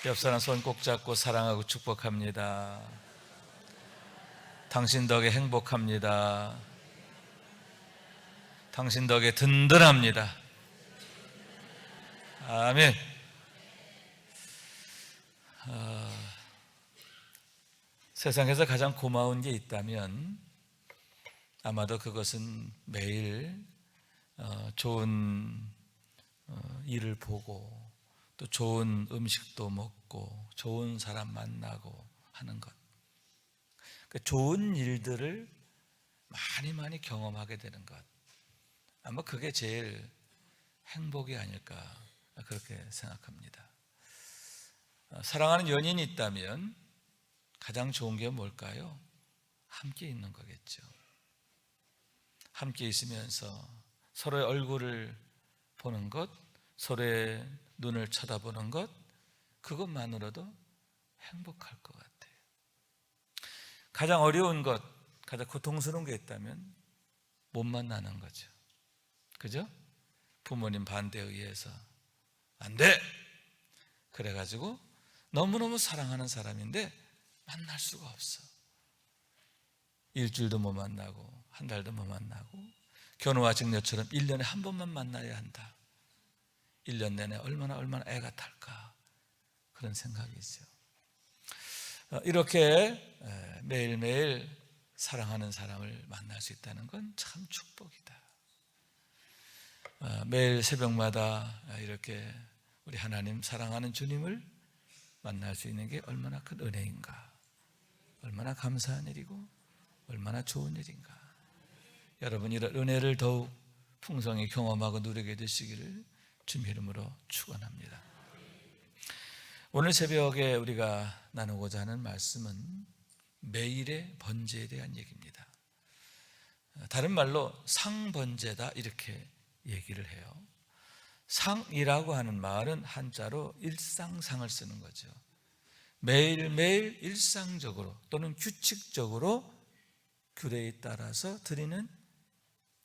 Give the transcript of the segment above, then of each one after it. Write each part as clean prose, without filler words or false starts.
옆 사람 손 꼭 잡고 사랑하고 축복합니다. 당신 덕에 행복합니다. 당신 덕에 든든합니다. 아멘. 세상에서 가장 고마운 게 있다면 아마도 그것은 매일 좋은 일을 보고 또 좋은 음식도 먹고 좋은 사람 만나고 하는 것, 좋은 일들을 많이 경험하게 되는 것, 아마 그게 제일 행복이 아닐까 그렇게 생각합니다. 사랑하는 연인이 있다면 가장 좋은 게 뭘까요? 함께 있는 거겠죠. 함께 있으면서 서로의 얼굴을 보는 것, 서로의 눈을 쳐다보는 것, 그것만으로도 행복할 것 같아요. 가장 어려운 것, 가장 고통스러운 게 있다면 못 만나는 거죠. 그죠? 부모님 반대에 의해서 안 돼! 그래가지고 너무너무 사랑하는 사람인데 만날 수가 없어. 일주일도 못 만나고 한 달도 못 만나고 견우와 직녀처럼 1년에 한 번만 만나야 한다. 1년 내내 얼마나 애가 탈까 그런 생각이죠. 이렇게 매일매일 사랑하는 사람을 만날 수 있다는 건 참 축복이다. 매일 새벽마다 이렇게 우리 하나님 사랑하는 주님을 만날 수 있는 게 얼마나 큰 은혜인가, 얼마나 감사한 일이고 얼마나 좋은 일인가. 여러분 이런 은혜를 더욱 풍성히 경험하고 누리게 되시기를 주님의 이름으로 축원합니다. 오늘 새벽에 우리가 나누고자 하는 말씀은 매일의 번제에 대한 얘기입니다. 다른 말로 상번제다 이렇게 얘기를 해요. 상이라고 하는 말은 한자로 일상상을 쓰는 거죠. 매일매일 일상적으로 또는 규칙적으로 규례에 따라서 드리는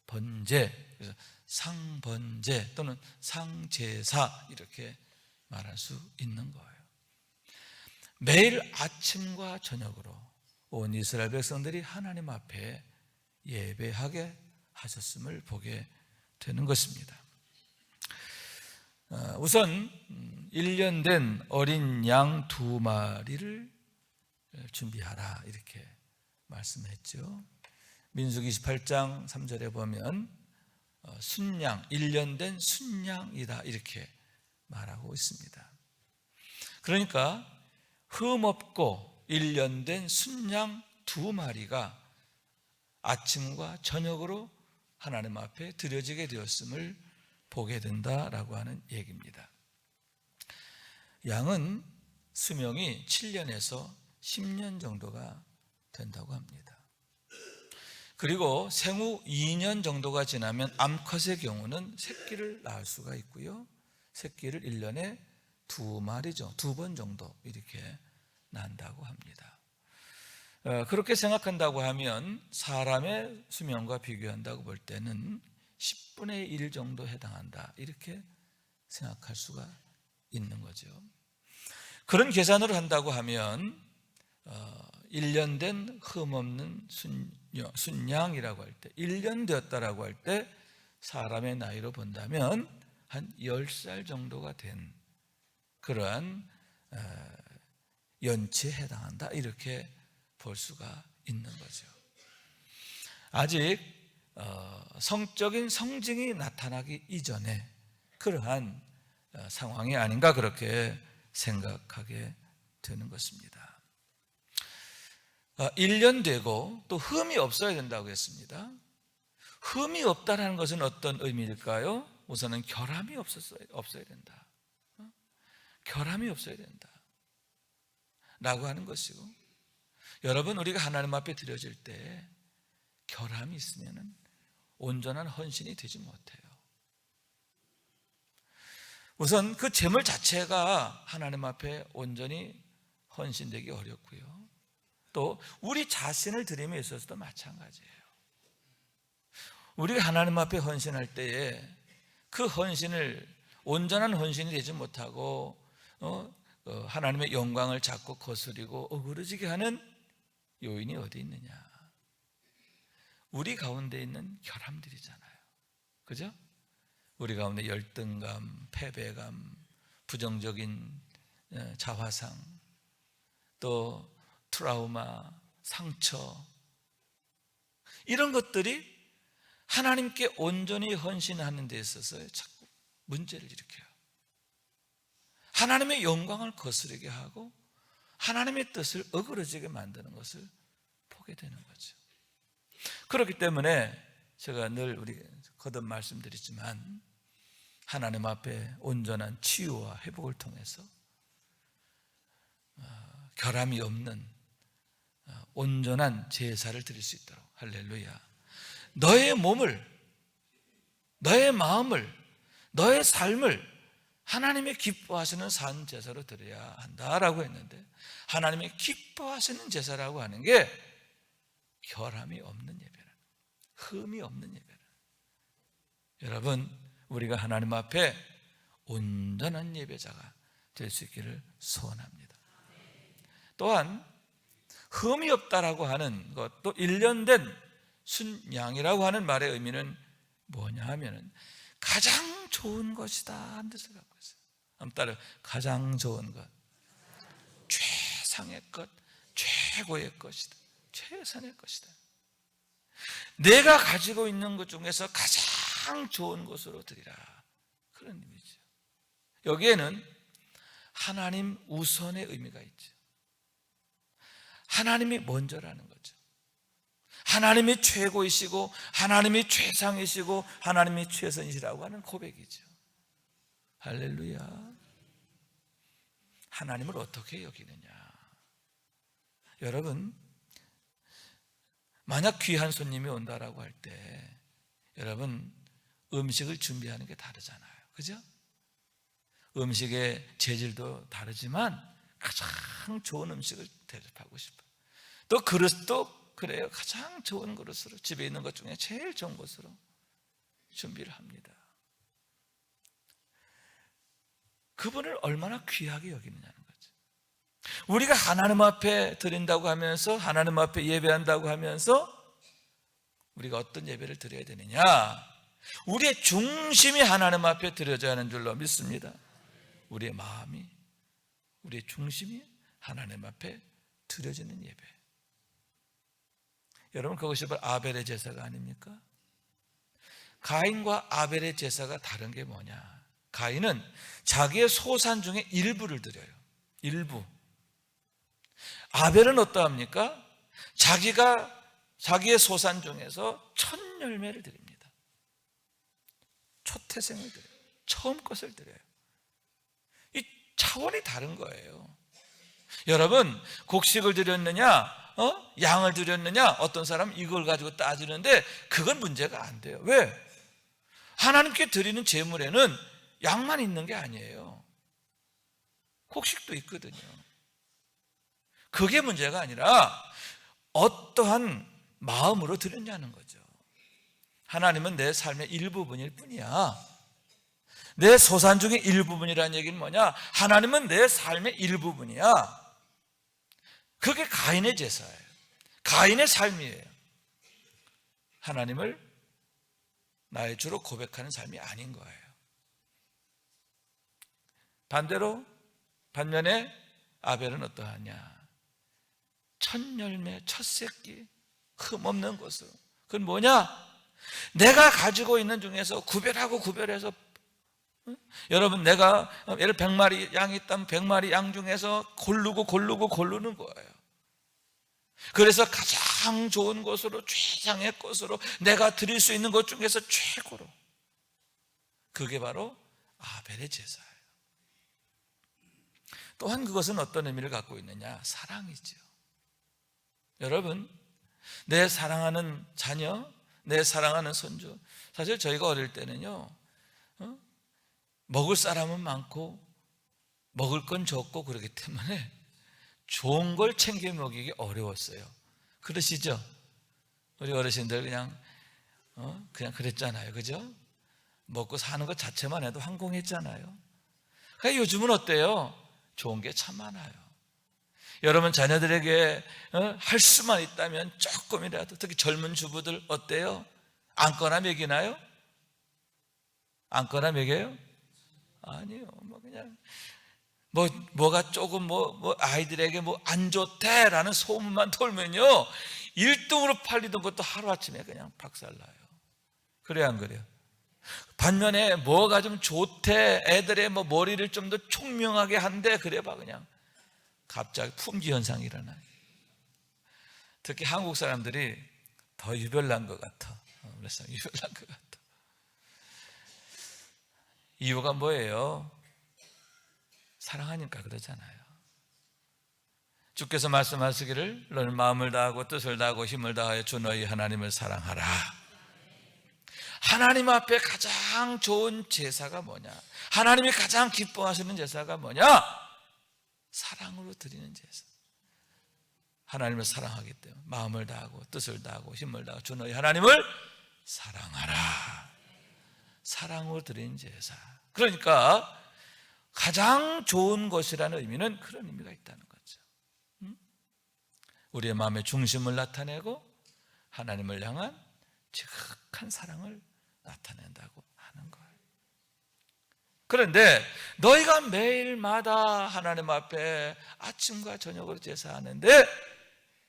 번제, 그래서 상번제 또는 상제사 이렇게 말할 수 있는 거예요. 매일 아침과 저녁으로 온 이스라엘 백성들이 하나님 앞에 예배하게 하셨음을 보게 되는 것입니다. 우선 1년 된 어린 양 2마리를 준비하라 이렇게 말씀했죠. 민수기 28장 3절에 보면 순양, 1년 된 순양이다 이렇게 말하고 있습니다. 그러니까 흠없고 1년 된 순양 2마리가 아침과 저녁으로 하나님 앞에 드려지게 되었음을 보게 된다라고 하는 얘기입니다. 양은 수명이 7년에서 10년 정도가 된다고 합니다. 그리고 생후 2년 정도가 지나면 암컷의 경우는 새끼를 낳을 수가 있고요. 새끼를 1년에 2마리죠. 2번 정도 이렇게 낳는다고 합니다. 그렇게 생각한다고 하면 사람의 수명과 비교한다고 볼 때는 10분의 1 정도 해당한다 이렇게 생각할 수가 있는 거죠. 그런 계산으로 한다고 하면 1년 된 흠없는 순양이라고 할 때 1년 되었다라고 할 때 사람의 나이로 본다면 한 10살 정도가 된 그러한 연치에 해당한다 이렇게 볼 수가 있는 거죠. 아직 성적인 성징이 나타나기 이전에 그러한 상황이 아닌가 그렇게 생각하게 되는 것입니다. 1년 되고 또 흠이 없어야 된다고 했습니다. 흠이 없다는 것은 어떤 의미일까요? 우선은 결함이 없어야 된다. 결함이 없어야 된다 라고 하는 것이고, 여러분 우리가 하나님 앞에 드려질 때 결함이 있으면 온전한 헌신이 되지 못해요. 우선 그 제물 자체가 하나님 앞에 온전히 헌신되기 어렵고요. 또 우리 자신을 드림에 있어서도 마찬가지예요. 우리가 하나님 앞에 헌신할 때에 그 헌신을 온전한 헌신이 되지 못하고 하나님의 영광을 자꾸 거스리고 어그러지게 하는 요인이 어디 있느냐? 우리 가운데 있는 결함들이잖아요. 그죠? 우리 가운데 열등감, 패배감, 부정적인 자화상, 또 트라우마, 상처, 이런 것들이 하나님께 온전히 헌신하는 데 있어서 자꾸 문제를 일으켜요. 하나님의 영광을 거스르게 하고 하나님의 뜻을 어그러지게 만드는 것을 보게 되는 거죠. 그렇기 때문에 제가 늘 우리 거듭 말씀드리지만 하나님 앞에 온전한 치유와 회복을 통해서 결함이 없는 온전한 제사를 드릴 수 있도록, 할렐루야, 너의 몸을, 너의 마음을, 너의 삶을 하나님의 기뻐하시는 산 제사로 드려야 한다라고 했는데, 하나님의 기뻐하시는 제사라고 하는 게 결함이 없는 예배라, 흠이 없는 예배라. 여러분, 우리가 하나님 앞에 온전한 예배자가 될 수 있기를 소원합니다. 또한 흠이 없다라고 하는 것, 또 일련된 순양이라고 하는 말의 의미는 뭐냐 하면은 가장 좋은 것이다 하는 뜻을 갖고 있어요. 한번 따라, 가장 좋은 것, 최상의 것, 최고의 것이다, 최선의 것이다. 내가 가지고 있는 것 중에서 가장 좋은 것으로 드리라, 그런 의미죠. 여기에는 하나님 우선의 의미가 있죠. 하나님이 먼저라는 거죠. 하나님이 최고이시고 하나님이 최상이시고 하나님이 최선이시라고 하는 고백이죠. 할렐루야. 하나님을 어떻게 여기느냐? 여러분, 만약 귀한 손님이 온다라고 할 때 여러분, 음식을 준비하는 게 다르잖아요. 그죠? 음식의 재질도 다르지만 가장 좋은 음식을 대접하고 싶어요. 또 그릇도 그래요. 가장 좋은 그릇으로, 집에 있는 것 중에 제일 좋은 것으로 준비를 합니다. 그분을 얼마나 귀하게 여기느냐는 거죠. 우리가 하나님 앞에 드린다고 하면서, 하나님 앞에 예배한다고 하면서 우리가 어떤 예배를 드려야 되느냐? 우리의 중심이 하나님 앞에 드려져야 하는 줄로 믿습니다. 우리의 마음이, 우리의 중심이 하나님 앞에 드려지는 예배. 여러분, 그것이 바로 아벨의 제사가 아닙니까? 가인과 아벨의 제사가 다른 게 뭐냐? 가인은 자기의 소산 중에 일부를 드려요. 일부. 아벨은 어떠합니까? 자기의 소산 중에서 첫 열매를 드립니다. 초태생을 드려요. 처음 것을 드려요. 이 차원이 다른 거예요. 여러분, 곡식을 드렸느냐, 양을 드렸느냐, 어떤 사람은 이걸 가지고 따지는데 그건 문제가 안 돼요. 왜? 하나님께 드리는 제물에는 양만 있는 게 아니에요. 곡식도 있거든요. 그게 문제가 아니라 어떠한 마음으로 드렸냐는 거죠. 하나님은 내 삶의 일부분일 뿐이야. 내 소산 중에 일부분이라는 얘기는 뭐냐? 하나님은 내 삶의 일부분이야. 그게 가인의 제사예요. 가인의 삶이에요. 하나님을 나의 주로 고백하는 삶이 아닌 거예요. 반면에 아벨은 어떠하냐? 첫 열매, 첫 새끼, 흠없는 것으로. 그건 뭐냐? 내가 가지고 있는 중에서 구별해서, 여러분, 내가 예를 100마리 양이 있다면 100마리 양 중에서 고르는 거예요. 그래서 가장 좋은 것으로, 최상의 것으로, 내가 드릴 수 있는 것 중에서 최고로. 그게 바로 아벨의 제사예요. 또한 그것은 어떤 의미를 갖고 있느냐? 사랑이죠. 여러분, 내 사랑하는 자녀, 내 사랑하는 손주, 사실 저희가 어릴 때는요, 먹을 사람은 많고 먹을 건 적고 그렇기 때문에 좋은 걸 챙겨 먹이기 어려웠어요. 그러시죠? 우리 어르신들 그냥 그랬잖아요. 그죠? 먹고 사는 것 자체만 해도 황공했잖아요. 그러니까 요즘은 어때요? 좋은 게 참 많아요. 여러분 자녀들에게 할 수만 있다면 조금이라도, 특히 젊은 주부들 어때요? 안거나 먹이나요? 안거나 먹여요? 아니요. 뭐 그냥 뭐가 조금 아이들에게 안 좋대라는 소문만 돌면요 1등으로 팔리던 것도 하루아침에 그냥 박살나요. 그래요, 안 그래요? 반면에 뭐가 좀 좋대, 애들의 머리를 좀 더 총명하게 한대, 그래 봐 그냥 갑자기 품귀 현상이 일어나요. 특히 한국 사람들이 더 유별난 것 같아. 그래서 유별난 것 같아. 이유가 뭐예요? 사랑하니까 그러잖아요. 주께서 말씀하시기를 너는 마음을 다하고 뜻을 다하고 힘을 다하여 주 너희 하나님을 사랑하라. 하나님 앞에 가장 좋은 제사가 뭐냐? 하나님이 가장 기뻐하시는 제사가 뭐냐? 사랑으로 드리는 제사. 하나님을 사랑하기 때문에 마음을 다하고 뜻을 다하고 힘을 다하고 주 너희 하나님을 사랑하라. 사랑으로 드리는 제사. 그러니까 가장 좋은 것이라는 의미는 그런 의미가 있다는 거죠. 우리의 마음의 중심을 나타내고 하나님을 향한 지극한 사랑을 나타낸다고 하는 거예요. 그런데 너희가 매일마다 하나님 앞에 아침과 저녁으로 제사하는데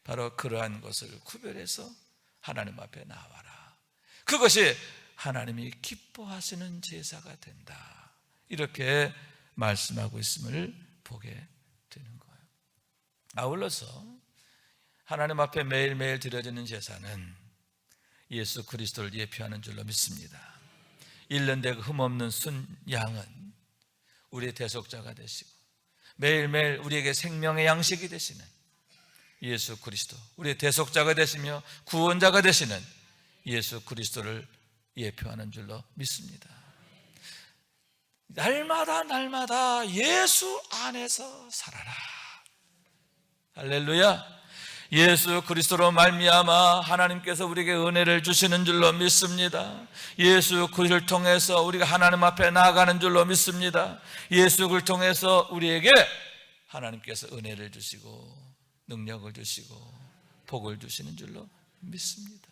바로 그러한 것을 구별해서 하나님 앞에 나와라. 그것이 하나님이 기뻐하시는 제사가 된다. 이렇게 말씀하고 있음을 보게 되는 거예요. 아울러서 하나님 앞에 매일매일 드려지는 제사는 예수 그리스도를 예표하는 줄로 믿습니다. 1년 되고 흠없는 순 양은 우리의 대속자가 되시고 매일매일 우리에게 생명의 양식이 되시는 예수 그리스도, 우리의 대속자가 되시며 구원자가 되시는 예수 그리스도를 예표하는 줄로 믿습니다. 날마다 예수 안에서 살아라. 할렐루야. 예수 그리스도로 말미암아 하나님께서 우리에게 은혜를 주시는 줄로 믿습니다. 예수 그리스도를 통해서 우리가 하나님 앞에 나아가는 줄로 믿습니다. 예수 그리스도를 통해서 우리에게 하나님께서 은혜를 주시고 능력을 주시고 복을 주시는 줄로 믿습니다.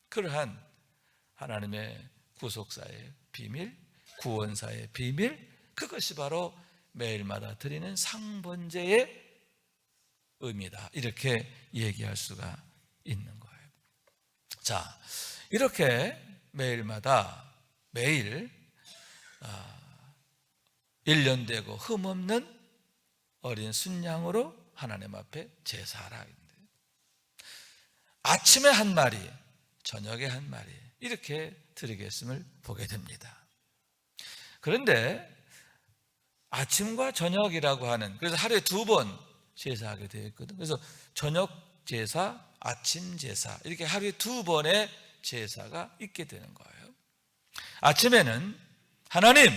그러한 하나님의 구속사의 비밀, 구원사의 비밀, 그것이 바로 매일마다 드리는 상번제의 의미다. 이렇게 얘기할 수가 있는 거예요. 자, 이렇게 매일마다 매일 1년 되고 흠없는 어린 순양으로 하나님 앞에 제사하라. 아침에 한 마리, 저녁에 한 마리 이렇게 드리겠음을 보게 됩니다. 그런데 아침과 저녁이라고 하는, 그래서 하루에 2번 제사하게 되어 있거든. 그래서 저녁 제사, 아침 제사 이렇게 하루에 2번의 제사가 있게 되는 거예요. 아침에는 하나님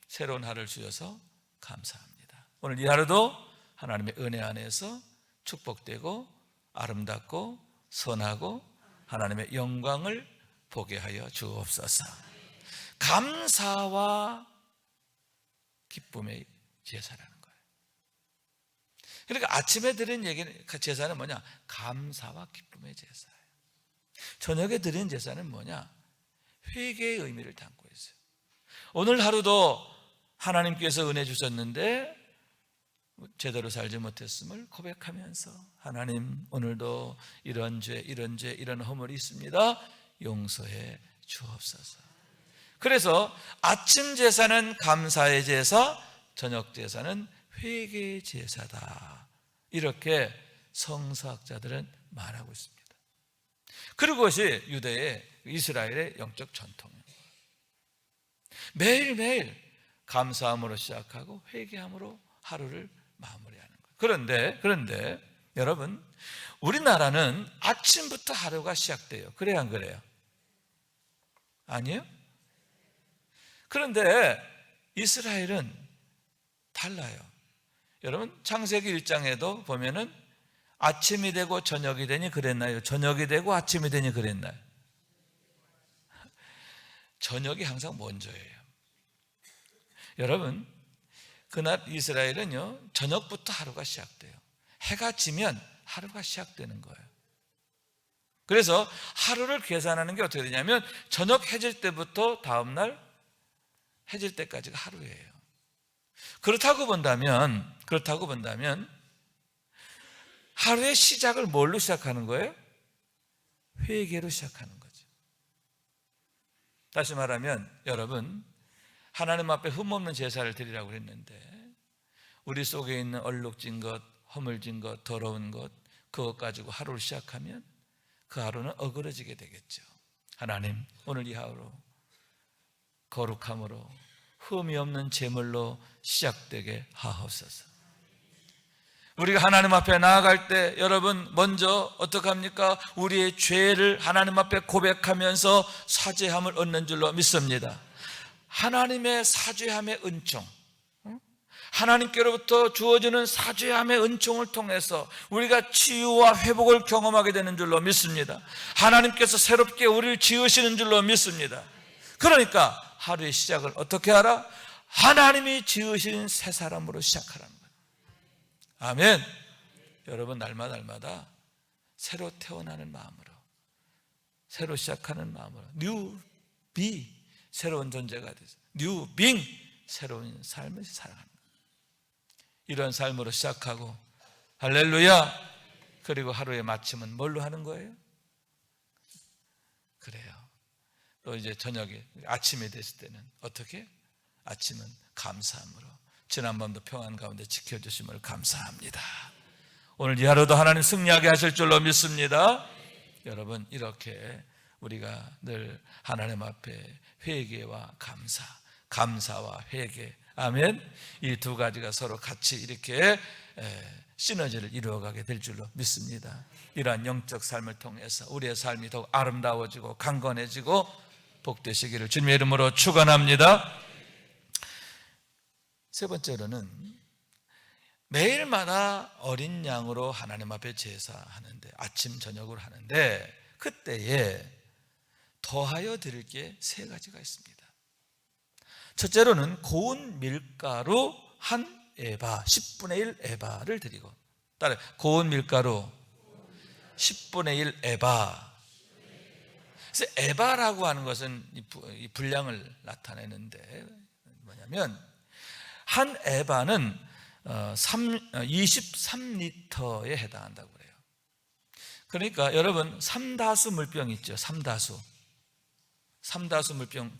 새로운 하루를 주셔서 감사합니다. 오늘 이 하루도 하나님의 은혜 안에서 축복되고 아름답고 선하고 하나님의 영광을 보게 하여 주옵소서. 감사와 기쁨의 제사라는 거예요. 그러니까 아침에 드린 제사는 뭐냐? 감사와 기쁨의 제사예요. 저녁에 드린 제사는 뭐냐? 회개의 의미를 담고 있어요. 오늘 하루도 하나님께서 은혜 주셨는데 제대로 살지 못했음을 고백하면서 하나님 오늘도 이런 죄 이런 허물이 있습니다. 용서해 주옵소서. 그래서 아침 제사는 감사의 제사, 저녁 제사는 회개의 제사다. 이렇게 성서학자들은 말하고 있습니다. 그것이 유대의 이스라엘의 영적 전통입니다. 매일매일 감사함으로 시작하고 회개함으로 하루를 마무리하는 거예요. 그런데 여러분, 우리나라는 아침부터 하루가 시작돼요. 그래요, 안 그래요? 아니에요? 그런데 이스라엘은 달라요. 여러분 창세기 1장에도 보면은 아침이 되고 저녁이 되니 그랬나요? 저녁이 되고 아침이 되니 그랬나요? 저녁이 항상 먼저예요. 여러분 그날 이스라엘은요, 저녁부터 하루가 시작돼요. 해가 지면 하루가 시작되는 거예요. 그래서 하루를 계산하는 게 어떻게 되냐면 저녁 해질 때부터 다음날 해질 때까지가 하루예요. 그렇다고 본다면 하루의 시작을 뭘로 시작하는 거예요? 회개로 시작하는 거죠. 다시 말하면 여러분, 하나님 앞에 흠없는 제사를 드리라고 그랬는데 우리 속에 있는 얼룩진 것, 허물진 것, 더러운 것, 그것 가지고 하루를 시작하면 그 하루는 어그러지게 되겠죠. 하나님, 오늘 이 하루 거룩함으로 흠이 없는 제물로 시작되게 하옵소서. 우리가 하나님 앞에 나아갈 때 여러분 먼저 어떻게 합니까? 우리의 죄를 하나님 앞에 고백하면서 사죄함을 얻는 줄로 믿습니다. 하나님의 사죄함의 은총, 하나님께로부터 주어지는 사죄함의 은총을 통해서 우리가 치유와 회복을 경험하게 되는 줄로 믿습니다. 하나님께서 새롭게 우리를 지으시는 줄로 믿습니다. 그러니까 하루의 시작을 어떻게 하라? 하나님이 지으신 새 사람으로 시작하라는 거예요. 아멘. 여러분, 날마다 새로 태어나는 마음으로, 새로 시작하는 마음으로, 뉴 비, 새로운 존재가 되죠. 뉴 빙, 새로운 삶을 살아가는 거예요. 이런 삶으로 시작하고, 할렐루야. 그리고 하루의 마침은 뭘로 하는 거예요? 그래요. 또 이제 저녁에 아침이 됐을 때는 어떻게? 아침은 감사함으로, 지난번도 평안 가운데 지켜주심을 감사합니다. 오늘 이 하루도 하나님 승리하게 하실 줄로 믿습니다. 여러분, 이렇게 우리가 늘 하나님 앞에 회개와 감사와 회개, 아멘, 이 두 가지가 서로 같이 이렇게 시너지를 이루어가게 될 줄로 믿습니다. 이러한 영적 삶을 통해서 우리의 삶이 더욱 아름다워지고 강건해지고 복되시기를 주님의 이름으로 축원합니다. 세 번째로는 매일마다 어린 양으로 하나님 앞에 제사하는데, 아침 저녁으로 하는데 그때에 더하여 드릴 게 세 가지가 있습니다. 첫째로는 고운 밀가루 한 에바, 10분의 1 에바를 드리고, 따라 고운 밀가루 10분의 1 에바. 그래서 에바라고 하는 것은 이 분량을 나타내는데 뭐냐면 한 에바는 23리터에 해당한다고 그래요. 그러니까 여러분, 삼다수 물병 있죠? 삼다수 물병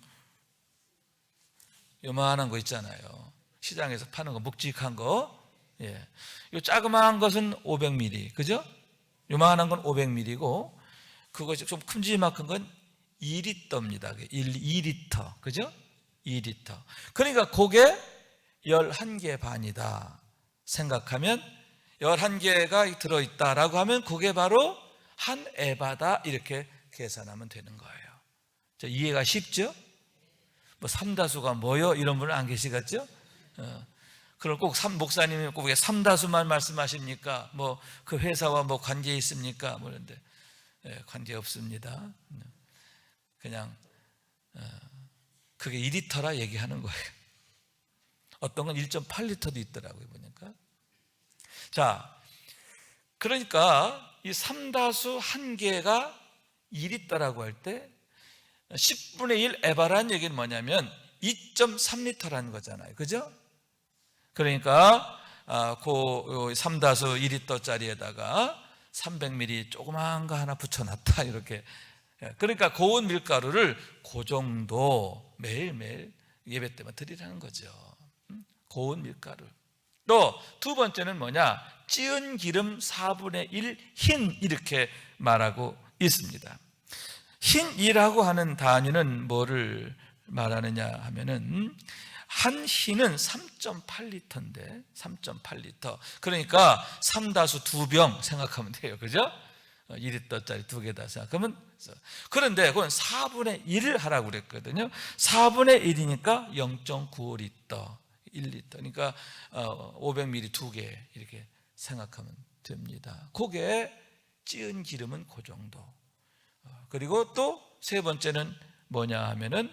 요만한 거 있잖아요. 시장에서 파는 거, 묵직한 거. 예. 요 자그마한 것은 500ml, 그죠? 요만한 건 500ml고, 그것이 좀 큼지막한 건 2리터입니다. 2리터, 그죠? 2리터. 그러니까 그게 11개 반이다 생각하면, 11개가 들어있다라고 하면 그게 바로 한 에바다, 이렇게 계산하면 되는 거예요. 자, 이해가 쉽죠? 뭐 삼다수가 뭐요? 이런 분은 안 계시겠죠? 그럼 꼭 목사님이 꼭 삼다수만 말씀하십니까? 뭐 그 회사와 뭐 관계 있습니까? 뭐 그런데 관계 없습니다. 그냥 그게 2리터라 얘기하는 거예요. 어떤 건 1.8리터도 있더라고요, 보니까. 자, 그러니까 이 삼다수 한 개가 2리터라고 할 때 10분의 1 에바라는 얘기는 뭐냐면 2.3리터라는 거잖아요, 그죠? 그러니까 그 삼다수 2리터짜리에다가 300ml 조그마한 거 하나 붙여놨다, 이렇게. 그러니까 고운 밀가루를 그 정도 매일매일 예배 때만 드리라는 거죠. 고운 밀가루. 또 두 번째는 뭐냐? 찌은 기름 4분의 1 흰, 이렇게 말하고 있습니다. 흰이라고 하는 단위는 뭐를 말하느냐 하면은, 한 흰은 3.8리터인데 3.8리터. 그러니까 삼다수 2병 생각하면 돼요, 그죠? 2리터짜리 2개다 생각하면. 그런데 그건 4분의 1을 하라고 그랬거든요. 4분의 1이니까 0.95리터, 1리터. 그러니까 500ml 2개, 이렇게 생각하면 됩니다. 그게 찌은 기름은 그 정도. 그리고 또 세 번째는 뭐냐 하면은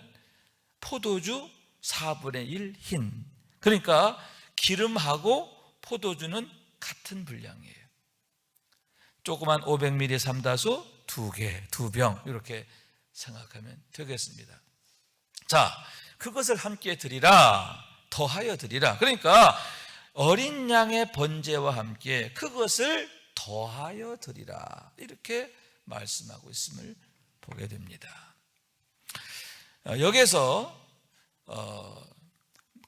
포도주 4분의 1 흰. 그러니까 기름하고 포도주는 같은 분량이에요. 조그만 500ml 삼다수 2개, 2병 이렇게 생각하면 되겠습니다. 자, 그것을 함께 드리라, 더하여 드리라. 그러니까 어린 양의 번제와 함께 그것을 더하여 드리라, 이렇게 말씀하고 있음을 보게 됩니다. 여기서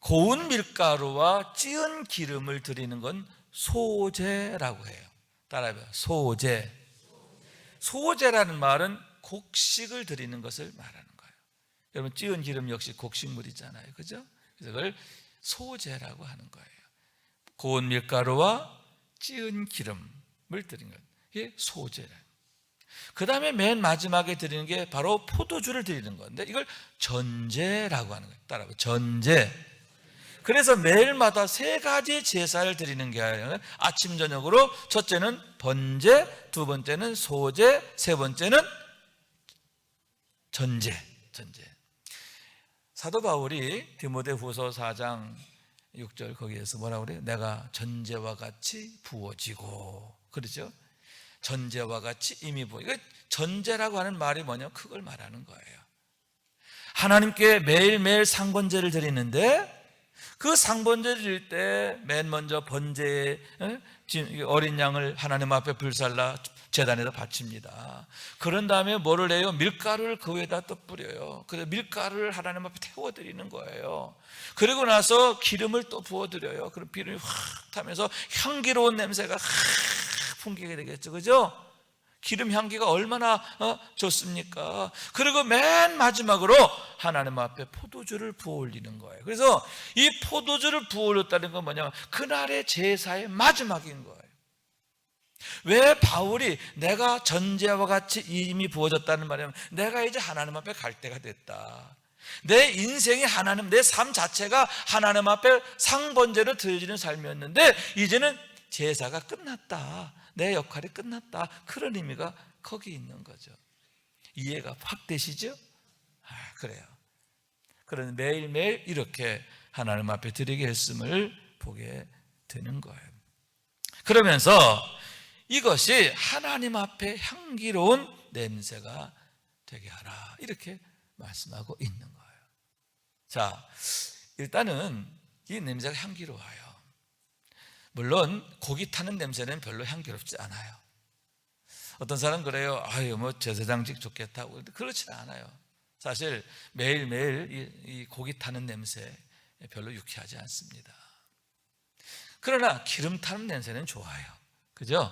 고운 밀가루와 찌은 기름을 드리는 건 소제라고 해요. 따라해봐요. 소제. 소제라는 말은 곡식을 드리는 것을 말하는 거예요. 여러분, 찌은 기름 역시 곡식물이잖아요, 그죠? 그래서 그걸 소제라고 하는 거예요. 고운 밀가루와 찌은 기름을 드리는 것, 이게 소제라. 그 다음에 맨 마지막에 드리는 게 바로 포도주를 드리는 건데, 이걸 전제라고 하는 거예요. 따라해봐요. 전제. 그래서 매일마다 3가지 제사를 드리는 게 아니라 아침 저녁으로, 첫째는 번제, 두 번째는 소제, 세 번째는 전제. 사도 바울이 디모데후서 4장 6절 거기에서 뭐라고 그래요? 내가 전제와 같이 부어지고, 그렇죠? 전제와 같이 이미 부어. 이거 전제라고 하는 말이 뭐냐면 그걸 말하는 거예요. 하나님께 매일매일 상번제를 드리는데, 그 상번제를 드릴 때 맨 먼저 번제에 어린 양을 하나님 앞에 불살라 제단에다 바칩니다. 그런 다음에 뭐를 해요? 밀가루를 그 위에다 또 뿌려요. 그래서 밀가루를 하나님 앞에 태워드리는 거예요. 그리고 나서 기름을 또 부어드려요. 그럼 기름이 확 타면서 향기로운 냄새가 확 풍기게 되겠죠, 그죠? 기름 향기가 얼마나 좋습니까? 그리고 맨 마지막으로 하나님 앞에 포도주를 부어 올리는 거예요. 그래서 이 포도주를 부어 올렸다는 건 뭐냐면 그날의 제사의 마지막인 거예요. 왜 바울이 내가 전제와 같이 이미 부어졌다는 말이냐면, 내가 이제 하나님 앞에 갈 때가 됐다. 내 인생이 하나님, 내 삶 자체가 하나님 앞에 상번제로 드려지는 삶이었는데 이제는 제사가 끝났다, 내 역할이 끝났다, 그런 의미가 거기 있는 거죠. 이해가 확 되시죠? 그래요. 그런 매일매일 이렇게 하나님 앞에 드리게 했음을 보게 되는 거예요. 그러면서 이것이 하나님 앞에 향기로운 냄새가 되게 하라, 이렇게 말씀하고 있는 거예요. 자, 일단은 이 냄새가 향기로워요. 물론 고기 타는 냄새는 별로 향기롭지 않아요. 어떤 사람은 그래요. 아유, 뭐 제사장직 좋겠다. 그렇지 않아요. 사실 매일매일 이 고기 타는 냄새 별로 유쾌하지 않습니다. 그러나 기름 타는 냄새는 좋아요, 그죠?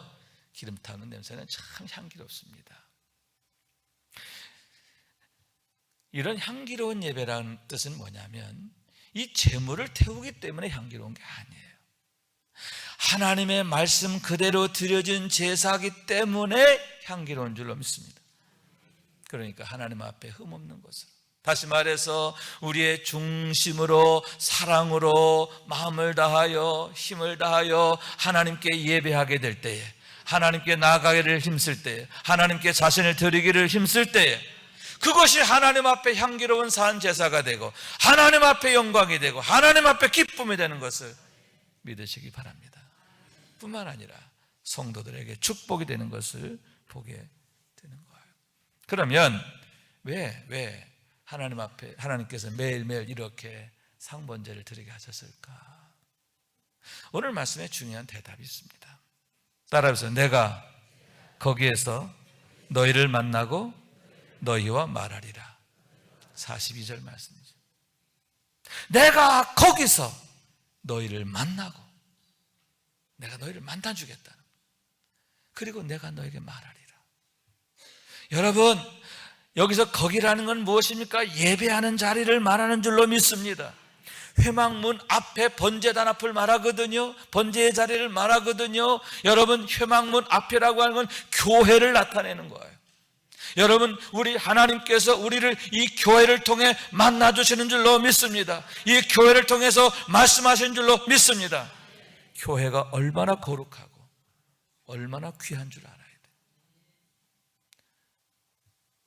기름 타는 냄새는 참 향기롭습니다. 이런 향기로운 예배라는 뜻은 뭐냐면 이 제물을 태우기 때문에 향기로운 게 아니에요. 하나님의 말씀 그대로 드려진 제사이기 때문에 향기로운 줄로 믿습니다. 그러니까 하나님 앞에 흠없는 것으로, 다시 말해서 우리의 중심으로 사랑으로 마음을 다하여 힘을 다하여 하나님께 예배하게 될 때에, 하나님께 나아가기를 힘쓸 때에, 하나님께 자신을 드리기를 힘쓸 때에 그것이 하나님 앞에 향기로운 산 제사가 되고 하나님 앞에 영광이 되고 하나님 앞에 기쁨이 되는 것을 믿으시기 바랍니다. 뿐만 아니라 성도들에게 축복이 되는 것을 보게 되는 거예요. 그러면 왜 하나님 앞에 하나님께서 매일매일 이렇게 상번제를 드리게 하셨을까? 오늘 말씀에 중요한 대답이 있습니다. 따라해보세요. 내가 거기에서 너희를 만나고 너희와 말하리라. 42절 말씀이죠. 내가 거기서 너희를 만나고, 내가 너희를 만나주겠다. 그리고 내가 너에게 말하리라. 여러분, 여기서 거기라는 건 무엇입니까? 예배하는 자리를 말하는 줄로 믿습니다. 회막문 앞에 번제단 앞을 말하거든요. 번제의 자리를 말하거든요. 여러분, 회막문 앞이라고 하는 건 교회를 나타내는 거예요. 여러분, 우리 하나님께서 우리를 이 교회를 통해 만나주시는 줄로 믿습니다. 이 교회를 통해서 말씀하신 줄로 믿습니다. 교회가 얼마나 거룩하고 얼마나 귀한 줄 알아야 돼요.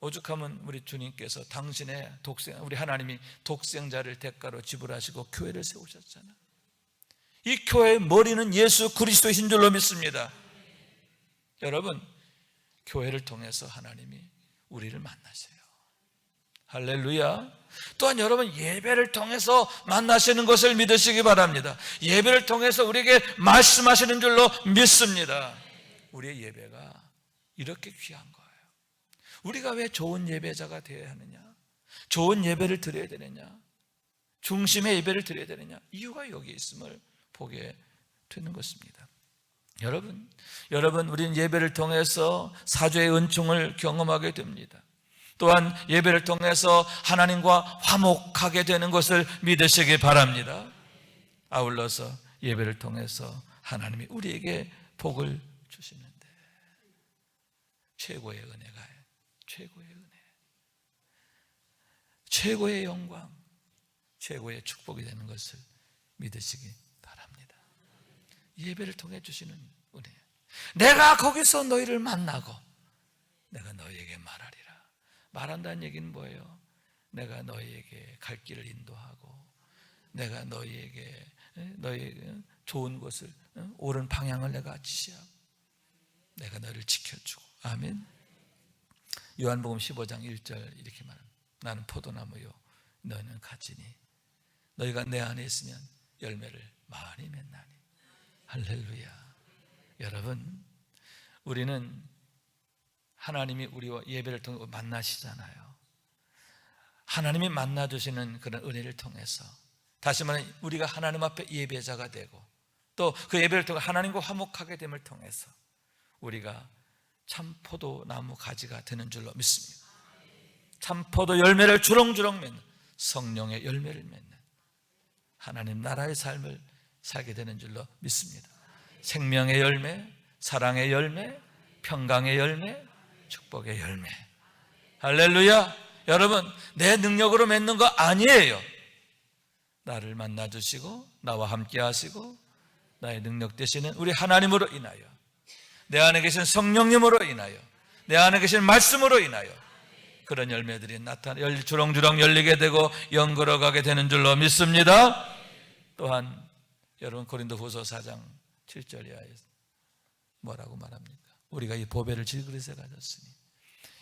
오죽하면 우리 주님께서 당신의 우리 하나님이 독생자를 대가로 지불하시고 교회를 세우셨잖아요. 이 교회의 머리는 예수 그리스도이신 줄로 믿습니다. 여러분, 교회를 통해서 하나님이 우리를 만나세요. 할렐루야. 또한 여러분, 예배를 통해서 만나시는 것을 믿으시기 바랍니다. 예배를 통해서 우리에게 말씀하시는 줄로 믿습니다. 우리의 예배가 이렇게 귀한 거예요. 우리가 왜 좋은 예배자가 되어야 하느냐, 좋은 예배를 드려야 되느냐, 중심의 예배를 드려야 되느냐, 이유가 여기 있음을 보게 되는 것입니다. 여러분, 우리는 예배를 통해서 사죄의 은총을 경험하게 됩니다. 또한 예배를 통해서 하나님과 화목하게 되는 것을 믿으시기 바랍니다. 아울러서 예배를 통해서 하나님이 우리에게 복을 주시는데 최고의 은혜가, 최고의 은혜, 최고의 영광, 최고의 축복이 되는 것을 믿으시기 바랍니다. 예배를 통해 주시는 은혜. 내가 거기서 너희를 만나고 내가 너희에게 말하리라. 말한다는 얘기는 뭐예요? 내가 너희에게 갈 길을 인도하고 내가 너희에게 좋은 곳을, 옳은 방향을 내가 지시하고 내가 너희를 지켜주고. 아멘. 요한복음 15장 1절 이렇게 말합니다. 나는 포도나무요 너희는 가지니 너희가 내 안에 있으면 열매를 많이 맺나니. 할렐루야. 여러분, 우리는 하나님이 우리와 예배를 통해 만나시잖아요. 하나님이 만나주시는 그런 은혜를 통해서, 다시 말하면 우리가 하나님 앞에 예배자가 되고 또 그 예배를 통해 하나님과 화목하게 됨을 통해서 우리가 참 포도나무 가지가 되는 줄로 믿습니다. 참 포도 열매를 주렁주렁 맺는, 성령의 열매를 맺는 하나님 나라의 삶을 살게 되는 줄로 믿습니다. 생명의 열매, 사랑의 열매, 평강의 열매, 축복의 열매. 할렐루야. 여러분, 내 능력으로 맺는 거 아니에요. 나를 만나주시고 나와 함께 하시고 나의 능력 되시는 우리 하나님으로 인하여, 내 안에 계신 성령님으로 인하여, 내 안에 계신 말씀으로 인하여 그런 열매들이 주렁주렁 열리게 되고 연걸어가게 되는 줄로 믿습니다. 또한 여러분, 고린도후서 4장 7절 이하에 뭐라고 말합니까? 우리가 이 보배를 질그릇에 가졌으니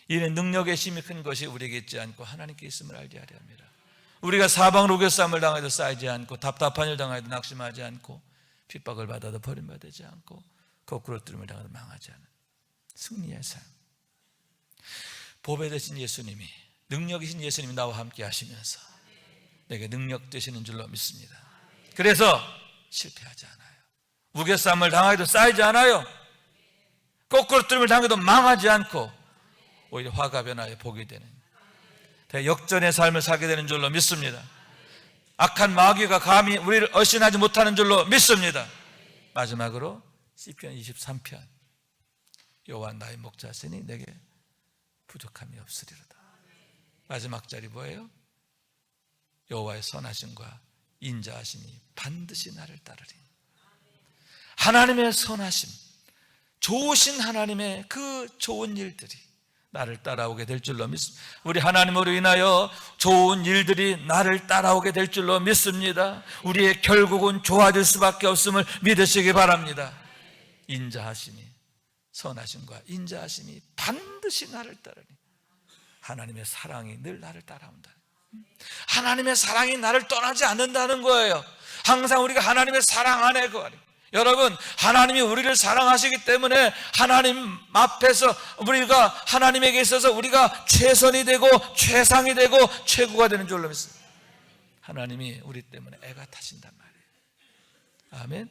이는 능력의 힘이 큰 것이 우리에게 있지 않고 하나님께 있음을 알게 하려 함이라. 우리가 사방으로 우겨싸움을 당해도 쌓이지 않고 답답한 일 당해도 낙심하지 않고 핍박을 받아도 버림받지 않고 거꾸로 뚫음을 당해도 망하지 않은 승리의 삶. 보배 되신 예수님이, 능력이신 예수님이 나와 함께 하시면서 내게 능력 되시는 줄로 믿습니다. 그래서 실패하지 않아요. 우겨싸움을 당해도 쌓이지 않아요. 거꾸로 뚫음을 당해도 망하지 않고 오히려 화가 변화에 복이 되는 역전의 삶을 살게 되는 줄로 믿습니다. 악한 마귀가 감히 우리를 얼씬하지 못하는 줄로 믿습니다. 마지막으로 시편 23편, 여호와 나의 목자시니 내게 부족함이 없으리로다. 마지막 절이 뭐예요? 여호와의 선하심과 인자하심이 반드시 나를 따르리. 하나님의 선하심, 좋으신 하나님의 그 좋은 일들이 나를 따라오게 될 줄로 믿습니다. 우리 하나님으로 인하여 좋은 일들이 나를 따라오게 될 줄로 믿습니다. 우리의 결국은 좋아질 수밖에 없음을 믿으시기 바랍니다. 인자하심이, 선하심과 인자하심이 반드시 나를 따르니 하나님의 사랑이 늘 나를 따라온다. 하나님의 사랑이 나를 떠나지 않는다는 거예요. 항상 우리가 하나님의 사랑 안에 거하니. 여러분, 하나님이 우리를 사랑하시기 때문에 하나님 앞에서 우리가 하나님에게 있어서 우리가 최선이 되고 최상이 되고 최고가 되는 줄로 믿습니다. 하나님이 우리 때문에 애가 타신단 말이에요. 아멘.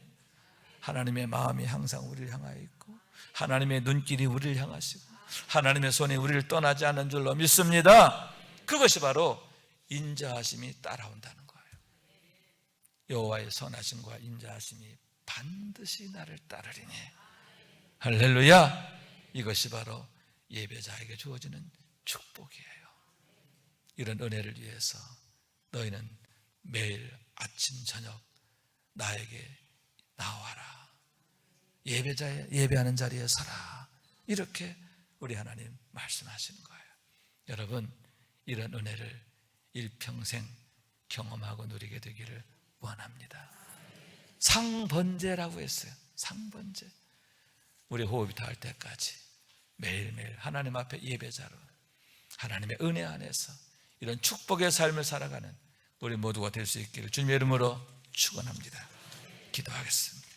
하나님의 마음이 항상 우리를 향하여 있고 하나님의 눈길이 우리를 향하시고 하나님의 손이 우리를 떠나지 않는 줄로 믿습니다. 그것이 바로 인자하심이 따라온다는 거예요. 여호와의 선하심과 인자하심이 반드시 나를 따르리니. 할렐루야. 이것이 바로 예배자에게 주어지는 축복이에요. 이런 은혜를 위해서 너희는 매일 아침 저녁 나에게 나와라. 예배하는 자리에 서라. 이렇게 우리 하나님 말씀하시는 거예요. 여러분, 이런 은혜를 일평생 경험하고 누리게 되기를 원합니다. 상번제라고 했어요. 상번제. 우리 호흡이 닿을 때까지 매일매일 하나님 앞에 예배자로 하나님의 은혜 안에서 이런 축복의 삶을 살아가는 우리 모두가 될 수 있기를 주님의 이름으로 축원합니다. 기도하겠습니다.